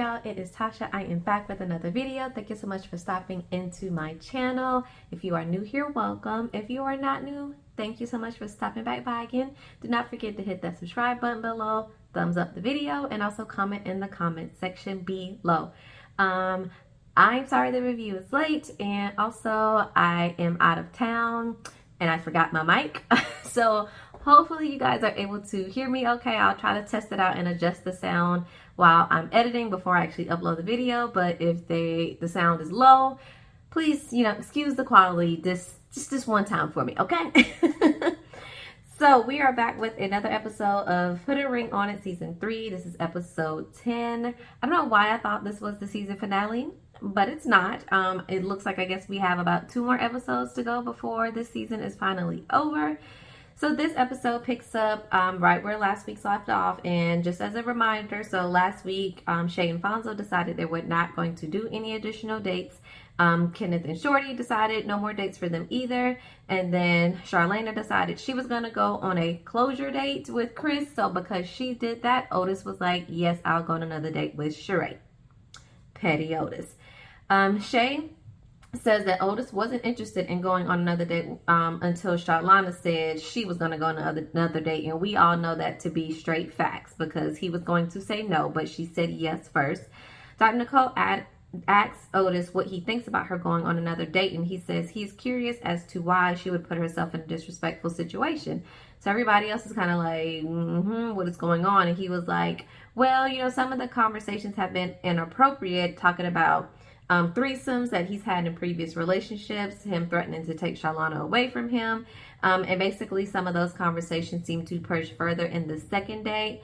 y'all, it is Tasha. I am back with another video. Thank you so much for stopping into my channel. If you are new here, welcome. If you are not new, thank you so much for stopping back by again. Do not forget to hit that subscribe button below, thumbs up the video, and also comment in the comment section below. I'm sorry the review is late, and also I am out of town and I forgot my mic. So hopefully you guys are able to hear me okay. I'll try to test it out and adjust the sound while I'm editing before I actually upload the video. But if the sound is low, please, excuse the quality just this one time for me, okay? So we are back with another episode of Put a Ring on It Season 3. This is episode 10. I don't know why I thought this was the season finale, but it's not. It looks like I guess we have about 2 more episodes to go before this season is finally over. So this episode picks up right where last week's left off. And just as a reminder, so last week, Shay and Fonzo decided they were not going to do any additional dates. Kenneth and Shorty decided no more dates for them either. And then Charlena decided she was going to go on a closure date with Chris. So because she did that, Otis was like, yes, I'll go on another date with Sheree. Petty Otis. Shay says that Otis wasn't interested in going on another date until Charlena said she was going to go on another date. And we all know that to be straight facts because he was going to say no, but she said yes first. Dr. Nicole asks Otis what he thinks about her going on another date, and he says he's curious as to why she would put herself in a disrespectful situation. So everybody else is kind of like, what is going on? And he was like, well, some of the conversations have been inappropriate, talking about threesomes that he's had in previous relationships, him threatening to take Charlena away from him, and basically some of those conversations seem to push further in the second date.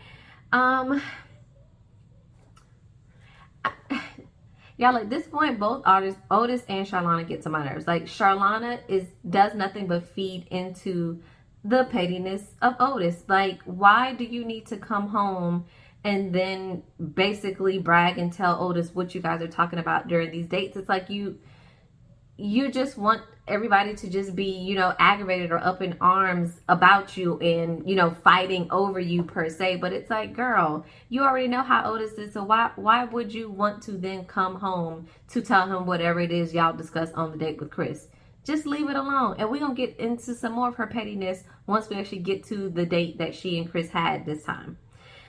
Y'all, at this point, both Otis and Charlena get to my nerves. Like, Charlena does nothing but feed into the pettiness of Otis. Like, why do you need to come home and then basically brag and tell Otis what you guys are talking about during these dates? It's like you just want everybody to just be, aggravated or up in arms about you and, fighting over you per se. But it's like, girl, you already know how Otis is. So why would you want to then come home to tell him whatever it is y'all discuss on the date with Chris? Just leave it alone. And we're going to get into some more of her pettiness once we actually get to the date that she and Chris had this time.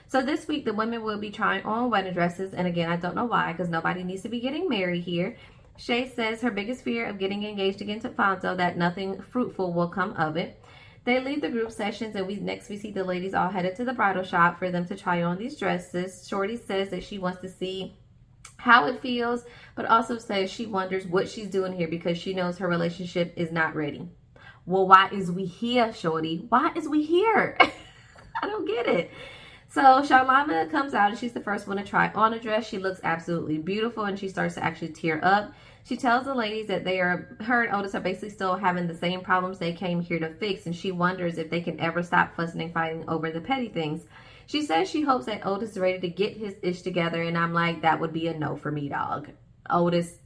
So this week, the women will be trying on wedding dresses. And again, I don't know why, because nobody needs to be getting married here. Shay says her biggest fear of getting engaged again to Fonzo, that nothing fruitful will come of it. They leave the group sessions, and we see the ladies all headed to the bridal shop for them to try on these dresses. Shorty says that she wants to see how it feels, but also says she wonders what she's doing here because she knows her relationship is not ready. Well, why is we here, Shorty? Why is we here? I don't get it. So Charlena comes out and she's the first one to try on a dress. She looks absolutely beautiful and she starts to actually tear up. She tells the ladies that her and Otis are basically still having the same problems they came here to fix, and she wonders if they can ever stop fussing and fighting over the petty things. She says she hopes that Otis is ready to get his ish together, and I'm like, that would be a no for me, dog. Otis,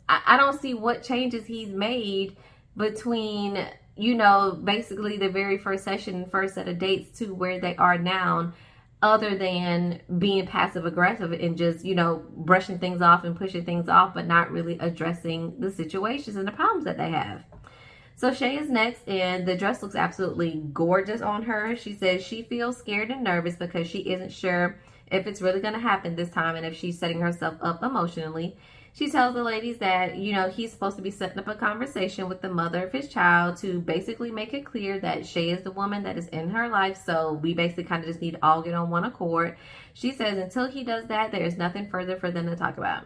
I don't see what changes he's made between basically the very first session, first set of dates to where they are now, other than being passive aggressive and just, brushing things off and pushing things off, but not really addressing the situations and the problems that they have. So Shay is next, and the dress looks absolutely gorgeous on her. She says she feels scared and nervous because she isn't sure if it's really going to happen this time and if she's setting herself up emotionally. She tells the ladies that, he's supposed to be setting up a conversation with the mother of his child to basically make it clear that Shay is the woman that is in her life. So we basically kind of just need to all get on one accord. She says until he does that, there is nothing further for them to talk about.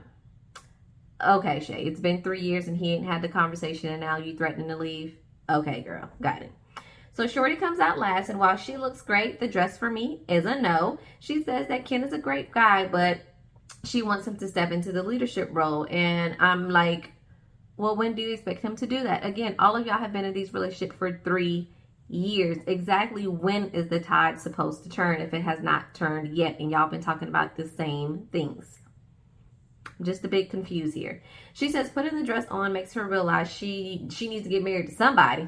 Okay, Shay, it's been 3 years and he ain't had the conversation and now you threatening to leave. Okay, girl, got it. So Shorty comes out last, and while she looks great, the dress for me is a no. She says that Ken is a great guy, but she wants him to step into the leadership role. And I'm like, well, when do you expect him to do that? Again, all of y'all have been in these relationships for 3 years. Exactly when is the tide supposed to turn if it has not turned yet? And y'all been talking about the same things. I'm just a bit confused here. She says putting the dress on makes her realize she needs to get married to somebody,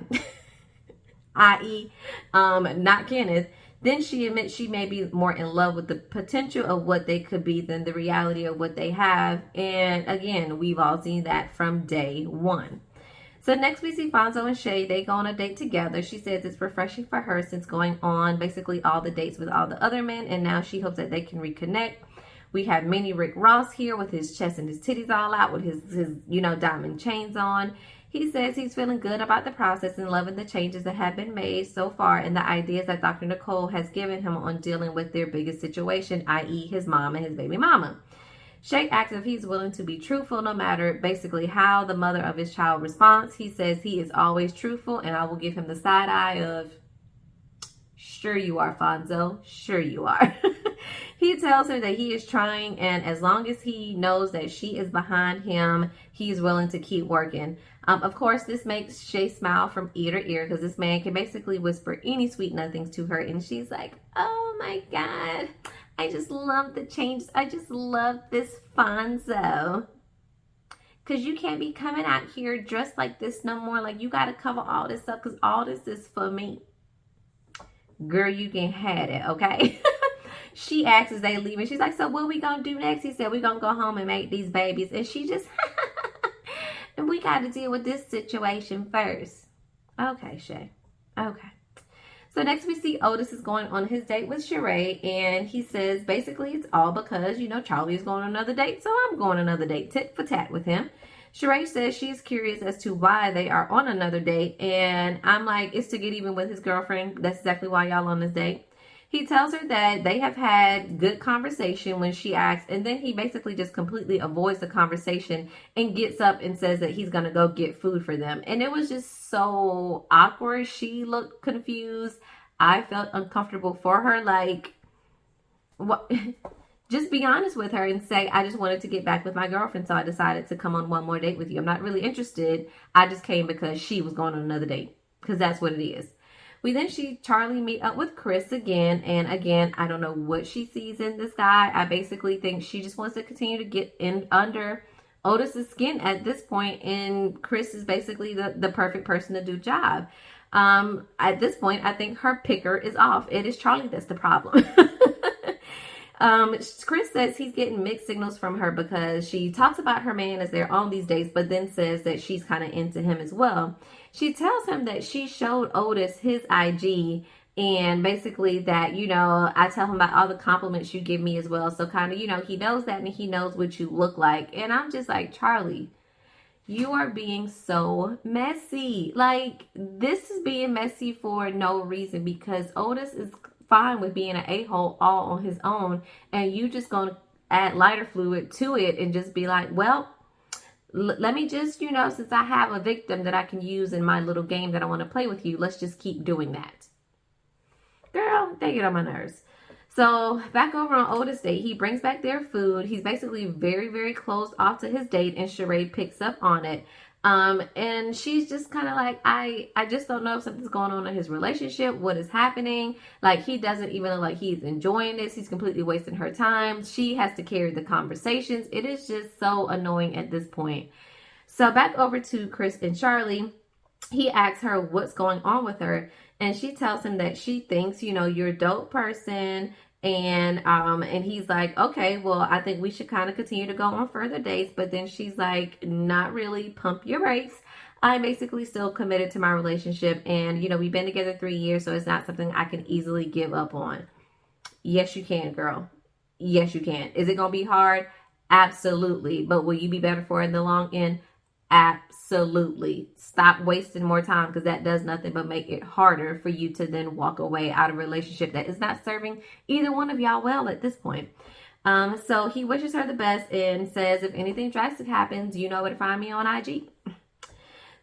i.e. Not Kenneth. Then she admits she may be more in love with the potential of what they could be than the reality of what they have. And again, we've all seen that from day one. So next we see Fonzo and Shay. They go on a date together. She says it's refreshing for her since going on basically all the dates with all the other men, and now she hopes that they can reconnect. We have mini Rick Ross here with his chest and his titties all out with his diamond chains on. He says he's feeling good about the process and loving the changes that have been made so far and the ideas that Dr. Nicole has given him on dealing with their biggest situation, i.e. his mom and his baby mama. Shay asks if he's willing to be truthful no matter basically how the mother of his child responds. He says he is always truthful, and I will give him the side eye of, sure you are, Fonzo. Sure you are. He tells her that he is trying, and as long as he knows that she is behind him, he's willing to keep working. Of course, this makes Shay smile from ear to ear because this man can basically whisper any sweet nothings to her, and she's like, oh my God, I just love the changes. I just love this Fonzo. Because you can't be coming out here dressed like this no more. Like, you got to cover all this up because all this is for me. Girl, you can have it, okay? She asks as they leave, and she's like, so what we gonna do next? He said, we're gonna go home and make these babies. And she just, and we got to deal with this situation first. Okay, Shay. Okay. So next we see Otis is going on his date with Sheree, and he says basically it's all because, Charlie is going on another date, so I'm going on another date, tit for tat with him. Sheree says she's curious as to why they are on another date, and I'm like, it's to get even with his girlfriend. That's exactly why y'all on this date. He tells her that they have had good conversation when she asks, and then he basically just completely avoids the conversation and gets up and says that he's going to go get food for them. And it was just so awkward. She looked confused. I felt uncomfortable for her. Like, what? Just be honest with her and say, I just wanted to get back with my girlfriend, so I decided to come on one more date with you. I'm not really interested. I just came because she was going on another date, because that's what it is. We then see Charlie meet up with Chris again. And again, I don't know what she sees in this guy. I basically think she just wants to continue to get in under Otis's skin at this point. And Chris is basically the perfect person to do the job. At this point, I think her picker is off. It is Charlie that's the problem. Chris says he's getting mixed signals from her because she talks about her man as they're on these dates, but then says that she's kind of into him as well. She tells him that she showed Otis his IG and basically that, I tell him about all the compliments you give me as well. So kind of, he knows that and he knows what you look like. And I'm just like, Charlie, you are being so messy. Like, this is being messy for no reason because Otis is fine with being an a-hole all on his own, and you just gonna add lighter fluid to it and just be like, well, let me just, since I have a victim that I can use in my little game that I want to play with you, let's just keep doing that. Girl, they get on my nerves. So back over on Otis' date, he brings back their food. He's basically very, very closed off to his date, and Sheree picks up on it. And she's just kind of like, I just don't know if something's going on in his relationship. What is happening? Like, he doesn't even look like he's enjoying this. He's completely wasting her time. She has to carry the conversations. It is just so annoying at this point. So back over to Chris and Charlie. He asks her what's going on with her, and she tells him that she thinks, you're a dope person. And he's like, okay, well, I think we should kind of continue to go on further dates. But then she's like, not really, pump your brakes. I'm basically still committed to my relationship. And, we've been together 3 years, so it's not something I can easily give up on. Yes, you can, girl. Yes, you can. Is it going to be hard? Absolutely. But will you be better for it in the long end? Absolutely. Stop wasting more time because that does nothing but make it harder for you to then walk away out of a relationship that is not serving either one of y'all well at this point. So he wishes her the best and says if anything drastic happens, you know where to find me on IG.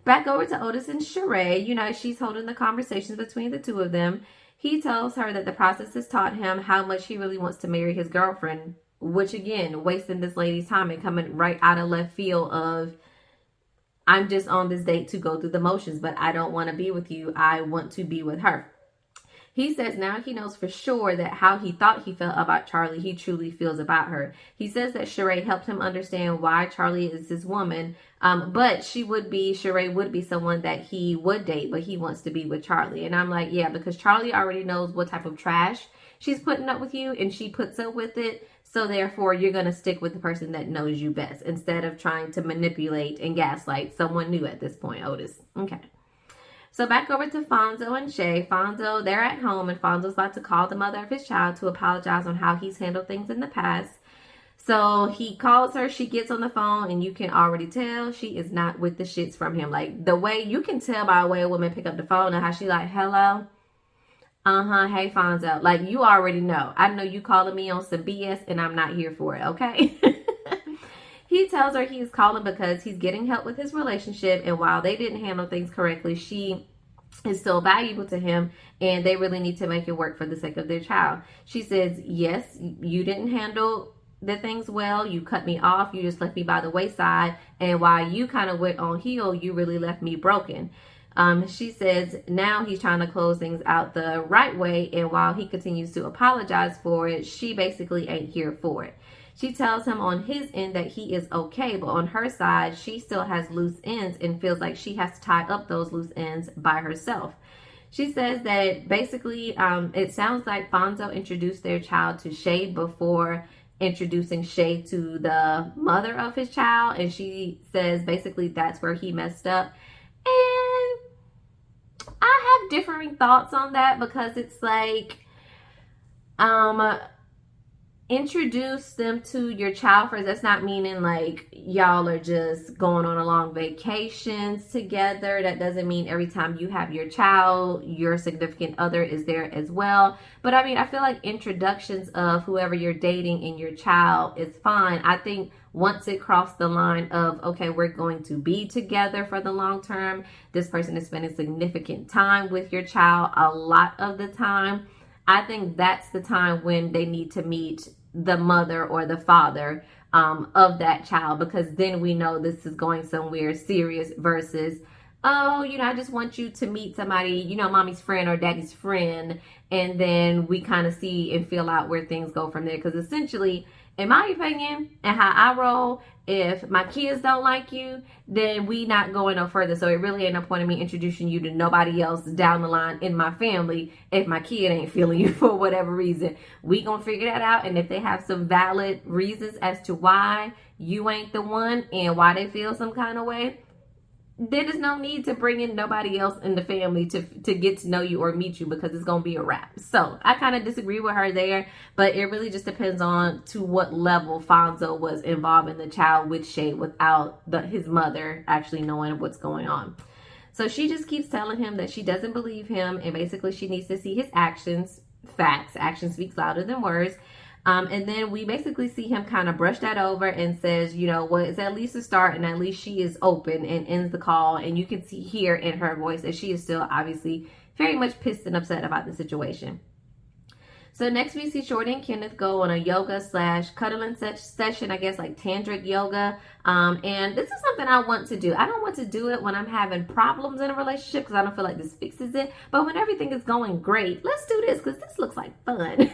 Back over to Otis and Sheree. She's holding the conversations between the two of them. He tells her that the process has taught him how much he really wants to marry his girlfriend, which again, wasting this lady's time and coming right out of left field of, I'm just on this date to go through the motions, but I don't want to be with you. I want to be with her. He says now he knows for sure that how he thought he felt about Charlie, he truly feels about her. He says that Sheree helped him understand why Charlie is his woman, but Sheree would be someone that he would date, but he wants to be with Charlie. And I'm like, yeah, because Charlie already knows what type of trash she's putting up with you, and she puts up with it. So therefore, you're going to stick with the person that knows you best instead of trying to manipulate and gaslight someone new at this point, Otis. Okay. So back over to Fonzo and Shay. Fonzo, they're at home, and Fonzo's about to call the mother of his child to apologize on how he's handled things in the past. So he calls her, she gets on the phone, and you can already tell she is not with the shits from him. Like, the way, you can tell by the way a woman pick up the phone and how she like, hello? Hey, Fonzo. Like, you already know. I know you calling me on some BS, and I'm not here for it, okay? He tells her he's calling because he's getting help with his relationship, and while they didn't handle things correctly, she is still valuable to him, and they really need to make it work for the sake of their child. She says, yes, you didn't handle the things well. You cut me off. You just left me by the wayside, and while you kind of went on heel, you really left me broken. She says now he's trying to close things out the right way, and while he continues to apologize for it, she basically ain't here for it. She tells him on his end that he is okay, but on her side, she still has loose ends and feels like she has to tie up those loose ends by herself. She says that basically it sounds like Fonzo introduced their child to Shay before introducing Shay to the mother of his child, and she says basically that's where he messed up. And I have differing thoughts on that, because it's like introduce them to your child first. That's not meaning like y'all are just going on a long vacations together. That doesn't mean every time you have your child, your significant other is there as well. But I mean, I feel like introductions of whoever you're dating and your child is fine. I think once it crossed the line of, okay, we're going to be together for the long term, this person is spending significant time with your child a lot of the time, I think that's the time when they need to meet the mother or the father of that child, because then we know this is going somewhere serious versus, oh, I just want you to meet somebody, mommy's friend or daddy's friend, and then we kind of see and feel out where things go from there. Because essentially, in my opinion, and how I roll, if my kids don't like you, then we not going no further. So it really ain't no point in me introducing you to nobody else down the line in my family if my kid ain't feeling you for whatever reason. We gonna figure that out, and if they have some valid reasons as to why you ain't the one and why they feel some kind of way, there is no need to bring in nobody else in the family to get to know you or meet you, because it's going to be a wrap. So I kind of disagree with her there, but it really just depends on to what level Fonzo was involved in the child with Shay without his mother actually knowing what's going on. So she just keeps telling him that she doesn't believe him, and basically she needs to see his actions. Facts. Action speaks louder than words. And then we basically see him kind of brush that over and says, well, it's at least a start, and at least she is open, and ends the call. And you can hear in her voice that she is still obviously very much pissed and upset about the situation. So next we see Shorty and Kenneth go on a yoga / cuddling session, I guess like tantric yoga. And this is something I want to do. I don't want to do it when I'm having problems in a relationship, because I don't feel like this fixes it. But when everything is going great, let's do this, because this looks like fun.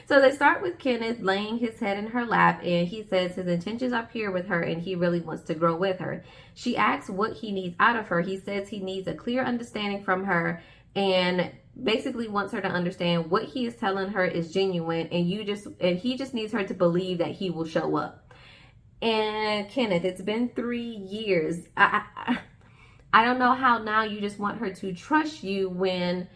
So they start with Kenneth laying his head in her lap, and he says his intentions are pure with her and he really wants to grow with her. She asks what he needs out of her. He says he needs a clear understanding from her, and basically wants her to understand what he is telling her is genuine, and he just needs her to believe that he will show up. And Kenneth, it's been 3 years. I don't know how now you just want her to trust you when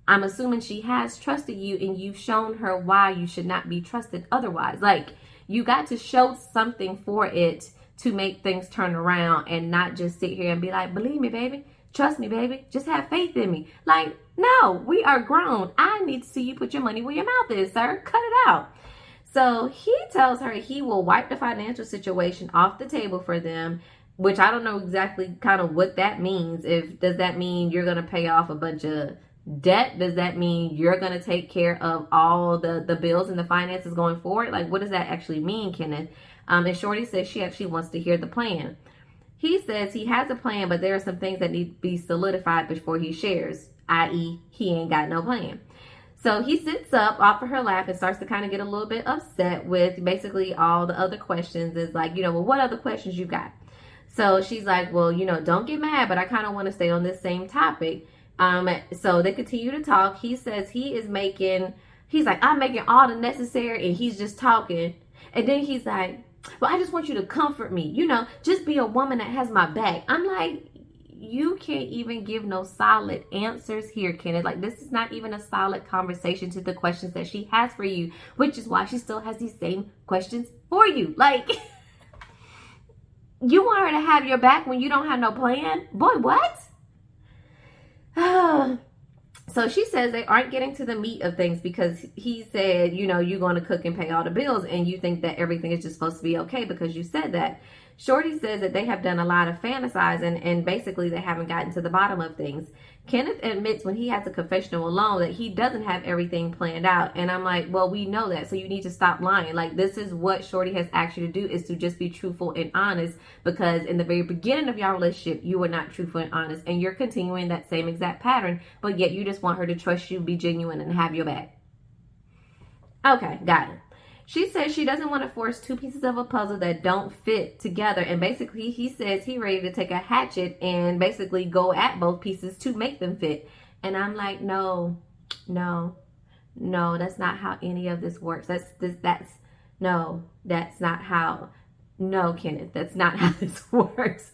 I'm assuming she has trusted you, and you've shown her why you should not be trusted otherwise. Like, you got to show something for it to make things turn around, and not just sit here and be like, believe me, baby. Trust me, baby. Just have faith in me. Like, no, we are grown. I need to see you put your money where your mouth is, sir. Cut it out. So he tells her he will wipe the financial situation off the table for them, which I don't know exactly kind of what that means. Does that mean you're going to pay off a bunch of debt? Does that mean you're going to take care of all the bills and the finances going forward? Like, what does that actually mean, Kenneth? And Shorty says she actually wants to hear the plan. He says he has a plan, but there are some things that need to be solidified before he shares. i.e. he ain't got no plan. So he sits up off of her lap and starts to kind of get a little bit upset with basically all the other questions. Is like, well, what other questions you got? So she's like, well, don't get mad, but I kind of want to stay on this same topic. So they continue to talk. He says he's like, I'm making all the necessary, and he's just talking. And then he's like, well, I just want you to comfort me, just be a woman that has my back. I'm like, you can't even give no solid answers here, Kenneth. Like, this is not even a solid conversation to the questions that she has for you, which is why she still has these same questions for you. Like, you want her to have your back when you don't have no plan? Boy, what? So she says they aren't getting to the meat of things because he said, you're going to cook and pay all the bills, and you think that everything is just supposed to be okay because you said that. Shorty says that they have done a lot of fantasizing, and basically they haven't gotten to the bottom of things. Kenneth admits when he has a confessional alone that he doesn't have everything planned out. And I'm like, well, we know that, so you need to stop lying. Like, this is what Shorty has asked you to do, is to just be truthful and honest, because in the very beginning of your relationship, you were not truthful and honest, and you're continuing that same exact pattern, but yet you just want her to trust you, be genuine, and have your back. Okay, got it. She says she doesn't want to force two pieces of a puzzle that don't fit together. And basically, he says he's ready to take a hatchet and basically go at both pieces to make them fit. And I'm like, no, that's not how any of this works. That's not how. No, Kenneth, that's not how this works.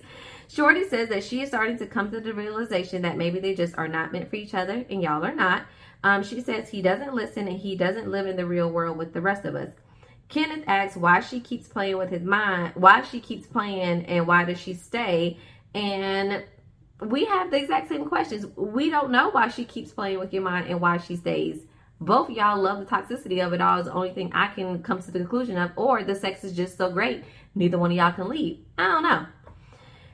Shorty says that she is starting to come to the realization that maybe they just are not meant for each other, and y'all are not. She says he doesn't listen and he doesn't live in the real world with the rest of us. Kenneth asks why she keeps playing with his mind, why she keeps playing, and why does she stay? And we have the exact same questions. We don't know why she keeps playing with your mind and why she stays. Both of y'all love the toxicity of it all is the only thing I can come to the conclusion of, or the sex is just so great, neither one of y'all can leave. I don't know.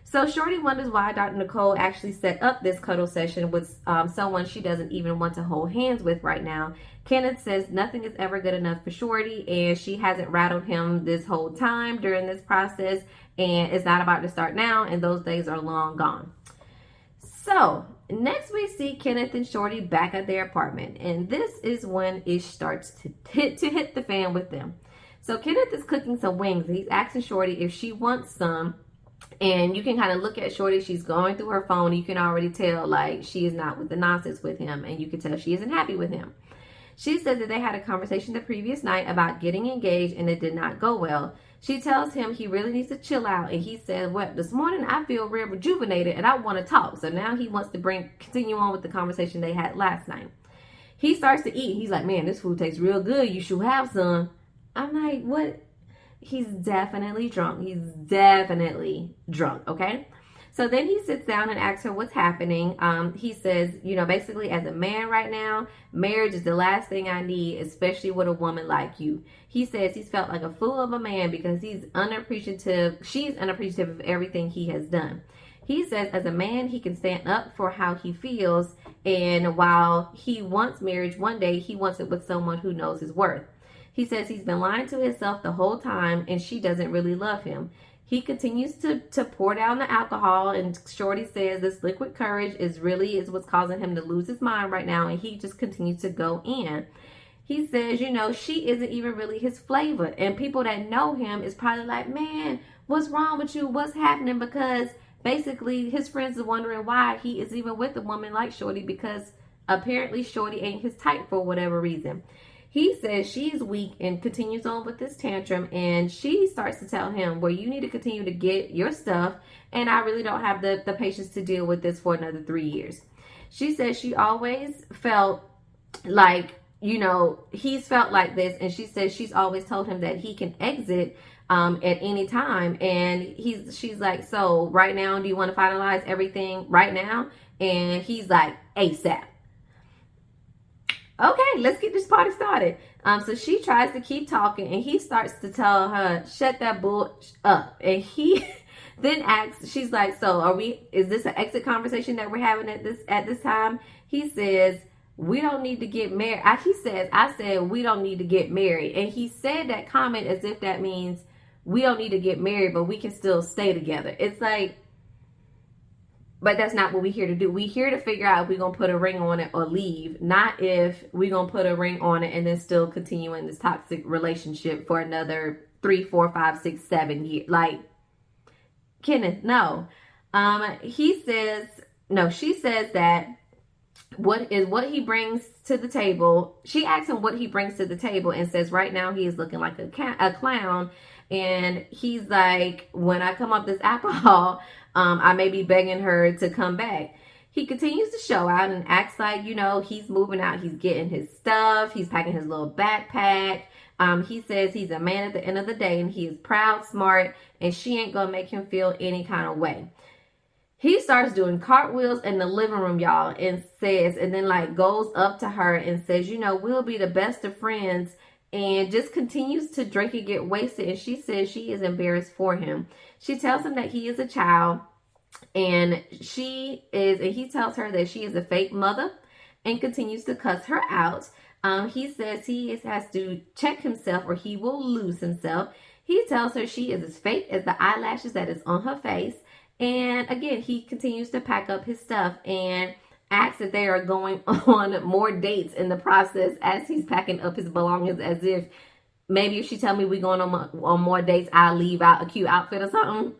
So Shorty wonders why Dr. Nicole actually set up this cuddle session with someone she doesn't even want to hold hands with right now. Kenneth says nothing is ever good enough for Shorty, and she hasn't rattled him this whole time during this process, and it's not about to start now, and those days are long gone. So next we see Kenneth and Shorty back at their apartment, and this is when it starts to hit the fan with them. So Kenneth is cooking some wings. He's asking Shorty if she wants some. And you can kind of look at Shorty. She's going through her phone. You can already tell, like, she is not with the nonsense with him. And you can tell she isn't happy with him. She said that they had a conversation the previous night about getting engaged, and it did not go well. She tells him he really needs to chill out. And he said, well, this morning I feel real rejuvenated and I want to talk. So now he wants to continue on with the conversation they had last night. He starts to eat. He's like, man, this food tastes real good. You should have some. I'm like, what? He's definitely drunk. He's definitely drunk, okay? So then he sits down and asks her what's happening. He says, basically as a man right now, marriage is the last thing I need, especially with a woman like you. He says he's felt like a fool of a man because she's unappreciative of everything he has done. He says as a man, he can stand up for how he feels. And while he wants marriage one day, he wants it with someone who knows his worth. He says he's been lying to himself the whole time and she doesn't really love him. He continues to pour down the alcohol, and Shorty says this liquid courage is what's causing him to lose his mind right now, and he just continues to go in. He says, she isn't even really his flavor, and people that know him is probably like, man, what's wrong with you? What's happening? Because basically his friends are wondering why he is even with a woman like Shorty, because apparently Shorty ain't his type for whatever reason. He says she's weak and continues on with this tantrum, and she starts to tell him, well, you need to continue to get your stuff, and I really don't have the patience to deal with this for another 3 years. She says she always felt like, he's felt like this, and she says she's always told him that he can exit at any time, and she's like, so right now, do you want to finalize everything right now? And he's like, ASAP. Okay, let's get this party started. So she tries to keep talking, and he starts to tell her, shut that bull up. And he then asks, she's like, so is this an exit conversation that we're having at this time? He says, we don't need to get married. I said, we don't need to get married. And he said that comment as if that means we don't need to get married, but we can still stay together. It's like, But that's not what we're here to do. We're here to figure out if we're going to put a ring on it or leave, not if we're going to put a ring on it and then still continue in this toxic relationship for another 3, 4, 5, 6, 7 years. Like, Kenneth, no. She says that what he brings to the table. She asks him what he brings to the table and says right now he is looking like a clown. And he's like, when I come up this alcohol, I may be begging her to come back. He continues to show out and acts like, he's moving out. He's getting his stuff. He's packing his little backpack. He says he's a man at the end of the day and he is proud, smart, and she ain't going to make him feel any kind of way. He starts doing cartwheels in the living room, y'all, and then goes up to her and says, we'll be the best of friends, and just continues to drink and get wasted. And she says she is embarrassed for him. She tells him that he is a child, and he tells her that she is a fake mother and continues to cuss her out. He says he has to check himself or he will lose himself. He tells her she is as fake as the eyelashes that is on her face. And again, he continues to pack up his stuff and acts that they are going on more dates in the process as he's packing up his belongings, as if maybe if she tell me we're going on more dates, I'll leave out a cute outfit or something.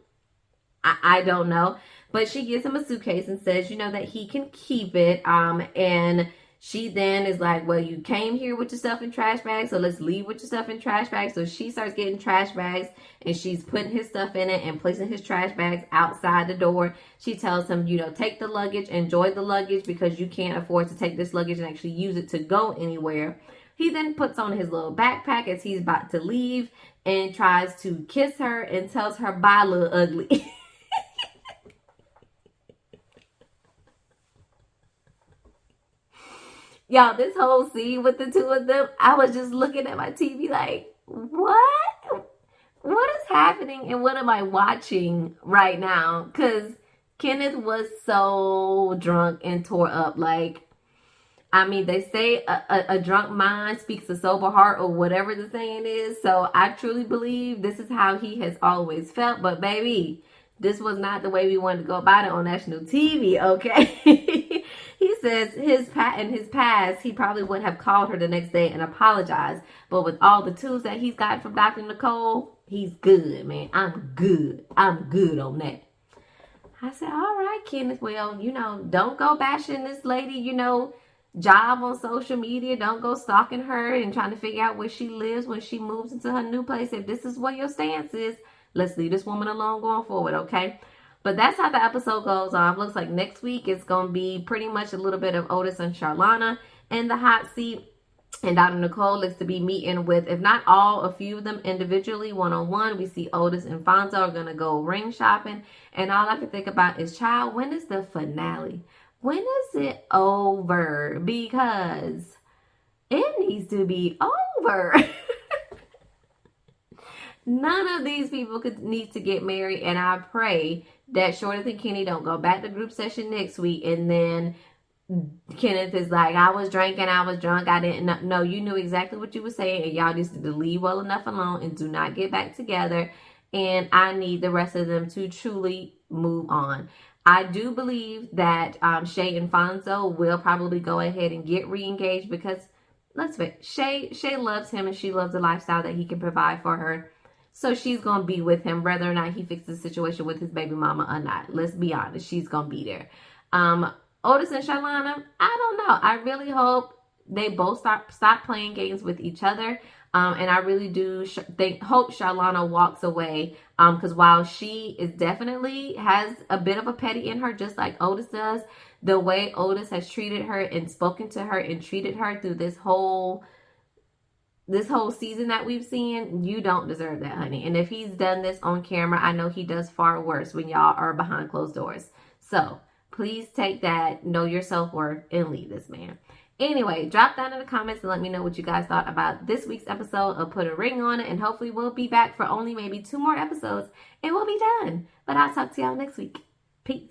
I don't know. But she gives him a suitcase and says, that he can keep it. And she then is like, well, you came here with your stuff in trash bags, so let's leave with your stuff in trash bags. So she starts getting trash bags and she's putting his stuff in it and placing his trash bags outside the door. She tells him, take the luggage, enjoy the luggage because you can't afford to take this luggage and actually use it to go anywhere. He then puts on his little backpack as he's about to leave and tries to kiss her and tells her, bye, little ugly. Y'all, this whole scene with the two of them, I was just looking at my TV like, what? What is happening and what am I watching right now? Because Kenneth was so drunk and tore up. They say a drunk mind speaks a sober heart, or whatever the saying is. So I truly believe this is how he has always felt. But baby, this was not the way we wanted to go about it on national TV, okay? He says in his past, he probably would have called her the next day and apologized. But with all the tools that he's gotten from Dr. Nicole, he's good, man. I'm good on that. I said, all right, Kenneth, well, don't go bashing this lady, job on social media. Don't go stalking her and trying to figure out where she lives when she moves into her new place. If this is what your stance is, let's leave this woman alone going forward, okay? But that's how the episode goes on. Looks like next week it's going to be pretty much a little bit of Otis and Charlana in the hot seat. And Dr. Nicole looks to be meeting with, if not all, a few of them individually, one-on-one. We see Otis and Fonzo are going to go ring shopping. And all I can think about is, child, when is the finale? When is it over? Because it needs to be over. None of these people need to get married, and I pray that Shorty and Kenny don't go back to group session next week, and then Kenneth is like, I was drinking, I was drunk, I didn't know. No, you knew exactly what you were saying, and y'all just need to leave well enough alone and do not get back together, and I need the rest of them to truly move on. I do believe that Shay and Fonzo will probably go ahead and get re-engaged because, let's face it, Shay loves him and she loves the lifestyle that he can provide for her. So she's going to be with him whether or not he fixes the situation with his baby mama or not. Let's be honest. She's going to be there. Otis and Charlana, I don't know. I really hope they both stop playing games with each other. And I really do hope Charlana walks away. Because while she is definitely has a bit of a petty in her, just like Otis does, the way Otis has treated her and spoken to her and treated her through this whole season that we've seen, you don't deserve that, honey. And if he's done this on camera, I know he does far worse when y'all are behind closed doors. So please take that, know your self-worth, and leave this man. Anyway, drop down in the comments and let me know what you guys thought about this week's episode of Put a Ring on It. And hopefully we'll be back for only maybe 2 more episodes and we'll be done. But I'll talk to y'all next week. Peace.